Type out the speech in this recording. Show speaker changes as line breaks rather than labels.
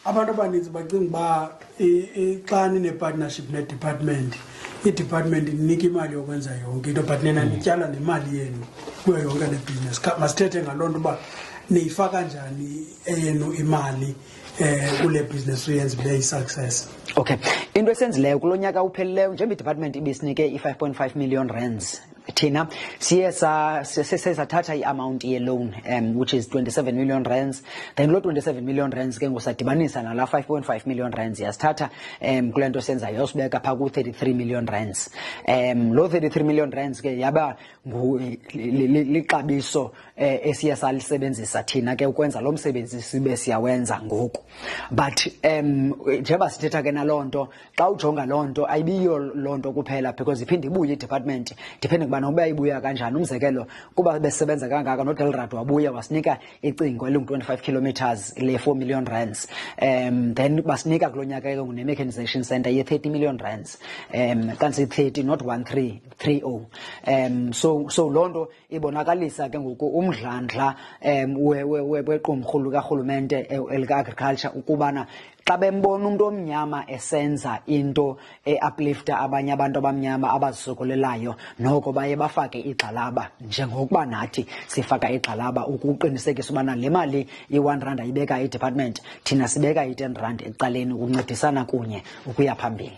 abantu abaninzi bacinga uba xa nine-partnership ne-department, i-department inika imali yokwenza yonke into, but nina nityala nemali yenu kuyo yonke le business. Masithethe ngaloo nto uba niyifaka njani eyenu imali kule business uyenza ibe yi-success.
Okay, into esenzileyo kulo nyaka uphelileyo njengoba i-department ibisinike i-5.5 million rands, thina siye sathatha i-amount ye-loan which is 27 million rands. Then lo 27 million rands ke ngusadibanisa nala 5.5 million rands yasithatha kule nto senzayo yosibeka phaa ku-33 million rands. Lo 33 million rands ke yaba lixabiso esiye salisebenzisa thina ke ukwenza lo msebenzi sibe siyawenza ngoku. But njengoba sithetha ke naloo nto, xa ujonga loo nto ayibiyo loo nto kuphela, because iphinde ibuye i-department depending ubana uba ibuya kanjani. Umzekelo, kuba besebenza kangaka noDelrado wabuya wasinika icingo elingu-25 kilometers le 4 million rands. Then basinika kulo nyaka ke ngune-mechanization center ye-30 million rands. Kanti 30 not 1330. So loo nto ibonakalisa ke ngoku umdlandla wequmrhu lukarhulumente elika-agriculture ukubana xa bembona umuntu omnyama esenza into uplifta abanye abantu abamnyama abazisokolelayo, noko baye bafake igxalaba njengokuba nathi sifaka igxalaba ukuqinisekisa ubana le mali i-1 rand ayibeka i-department, thina sibeka i-10 rand ecaleni ukuncedisana kunye ukuya phambili.